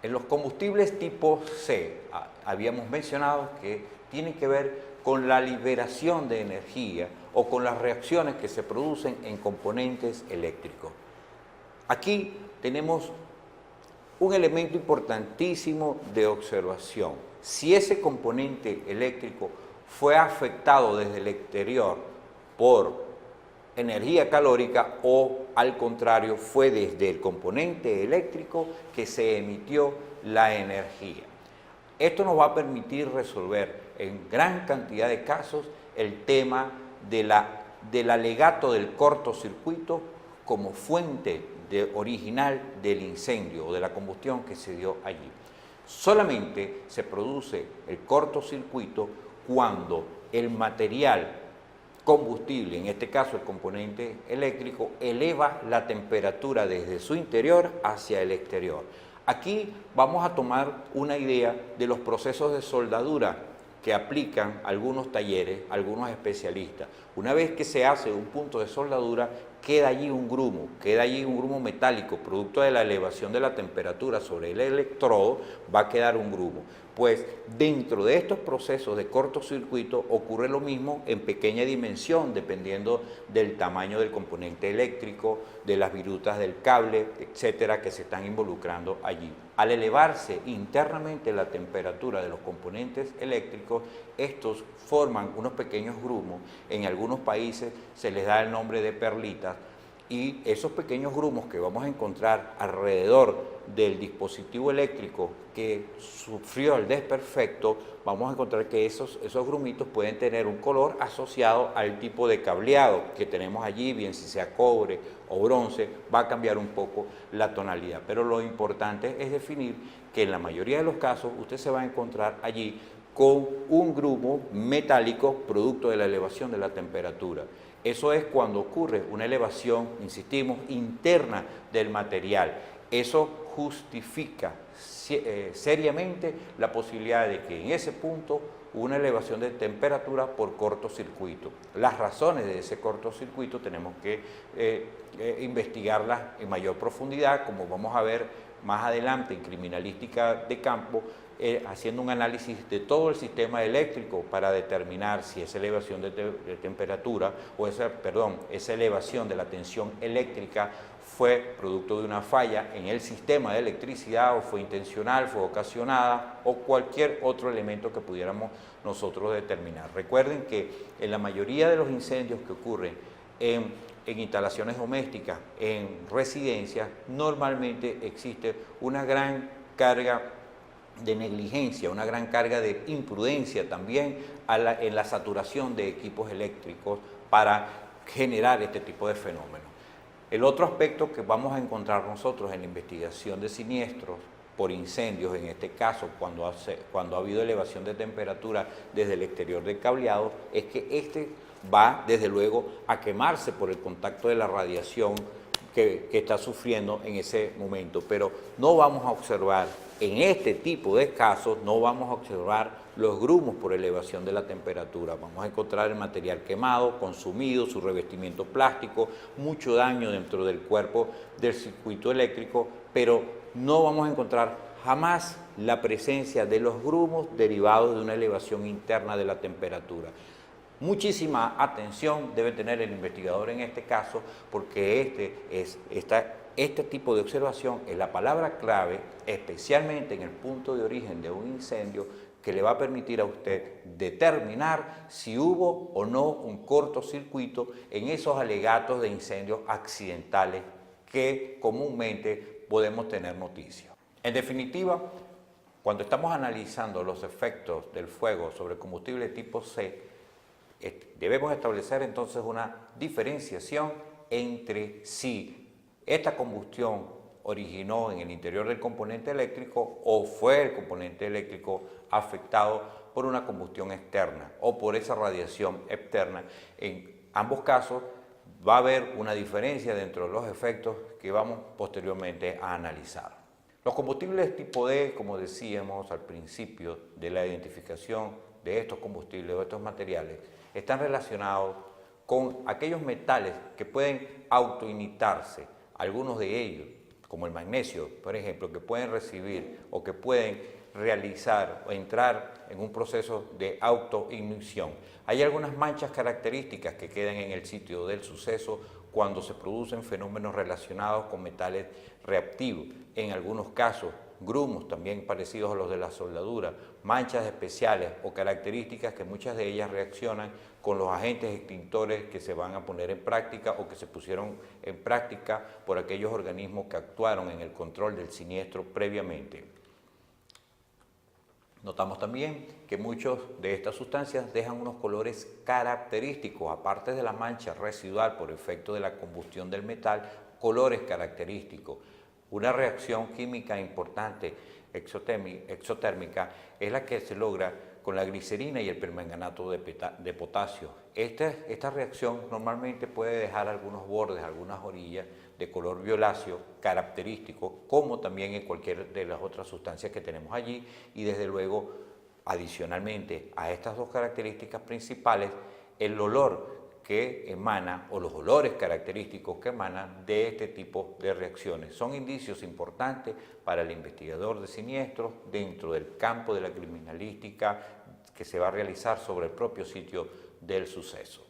En los combustibles tipo C, habíamos mencionado que tienen que ver con la liberación de energía o con las reacciones que se producen en componentes eléctricos. Aquí tenemos un elemento importantísimo de observación. Si ese componente eléctrico fue afectado desde el exterior por energía calórica o al contrario fue desde el componente eléctrico que se emitió la energía. Esto nos va a permitir resolver en gran cantidad de casos el tema del alegato del cortocircuito como fuente original del incendio o de la combustión que se dio allí. Solamente se produce el cortocircuito cuando el material combustible, en este caso el componente eléctrico, eleva la temperatura desde su interior hacia el exterior. Aquí vamos a tomar una idea de los procesos de soldadura que aplican algunos talleres, algunos especialistas. Una vez que se hace un punto de soldadura, queda allí un grumo metálico, producto de la elevación de la temperatura sobre el electrodo, va a quedar un grumo. Pues dentro de estos procesos de cortocircuito ocurre lo mismo en pequeña dimensión, dependiendo del tamaño del componente eléctrico, de las virutas del cable, etcétera, que se están involucrando allí. Al elevarse internamente la temperatura de los componentes eléctricos, estos forman unos pequeños grumos. En algunos países se les da el nombre de perlitas, y esos pequeños grumos que vamos a encontrar alrededor del dispositivo eléctrico que sufrió el desperfecto, vamos a encontrar que esos grumitos pueden tener un color asociado al tipo de cableado que tenemos allí, bien si sea cobre o bronce, va a cambiar un poco la tonalidad. Pero lo importante es definir que en la mayoría de los casos usted se va a encontrar allí con un grumo metálico producto de la elevación de la temperatura. Eso es cuando ocurre una elevación, insistimos, interna del material. Eso justifica seriamente la posibilidad de que en ese punto hubo una elevación de temperatura por cortocircuito. Las razones de ese cortocircuito tenemos que investigarlas en mayor profundidad, como vamos a ver más adelante en criminalística de campo, haciendo un análisis de todo el sistema eléctrico para determinar si esa elevación de temperatura o esa elevación de la tensión eléctrica fue producto de una falla en el sistema de electricidad o fue intencional, fue ocasionada o cualquier otro elemento que pudiéramos nosotros determinar. Recuerden que en la mayoría de los incendios que ocurren en instalaciones domésticas, en residencias, normalmente existe una gran carga de negligencia, una gran carga de imprudencia también en la saturación de equipos eléctricos para generar este tipo de fenómenos. El otro aspecto que vamos a encontrar nosotros en la investigación de siniestros por incendios, en este caso cuando ha habido elevación de temperatura desde el exterior del cableado, es que este va desde luego a quemarse por el contacto de la radiación que está sufriendo en ese momento, pero no vamos a observar, en este tipo de casos, no vamos a observar los grumos por elevación de la temperatura. Vamos a encontrar el material quemado, consumido, su revestimiento plástico, mucho daño dentro del cuerpo del circuito eléctrico, pero no vamos a encontrar jamás la presencia de los grumos derivados de una elevación interna de la temperatura. Muchísima atención debe tener el investigador en este caso, porque este tipo de observación es la palabra clave, especialmente en el punto de origen de un incendio, que le va a permitir a usted determinar si hubo o no un cortocircuito en esos alegatos de incendios accidentales que comúnmente podemos tener noticia. En definitiva, cuando estamos analizando los efectos del fuego sobre combustible tipo C, debemos establecer entonces una diferenciación entre si esta combustión originó en el interior del componente eléctrico o fue el componente eléctrico afectado por una combustión externa o por esa radiación externa. En ambos casos va a haber una diferencia dentro de los efectos que vamos posteriormente a analizar. Los combustibles tipo D, como decíamos al principio de la identificación de estos combustibles o estos materiales, están relacionados con aquellos metales que pueden autoinitarse, algunos de ellos como el magnesio, por ejemplo, que pueden recibir o que pueden realizar o entrar en un proceso de autoignición. Hay algunas manchas características que quedan en el sitio del suceso cuando se producen fenómenos relacionados con metales reactivos. En algunos casos, grumos también parecidos a los de la soldadura, manchas especiales o características que muchas de ellas reaccionan con los agentes extintores que se van a poner en práctica o que se pusieron en práctica por aquellos organismos que actuaron en el control del siniestro previamente. Notamos también que muchas de estas sustancias dejan unos colores característicos, aparte de la mancha residual por efecto de la combustión del metal, colores característicos. Una reacción química importante exotérmica es la que se logra con la glicerina y el permanganato de potasio. Esta reacción normalmente puede dejar algunos bordes, algunas orillas de color violáceo característico, como también en cualquier de las otras sustancias que tenemos allí, y desde luego, adicionalmente a estas dos características principales, el olor que emana o los olores característicos que emanan de este tipo de reacciones. Son indicios importantes para el investigador de siniestros dentro del campo de la criminalística que se va a realizar sobre el propio sitio del suceso.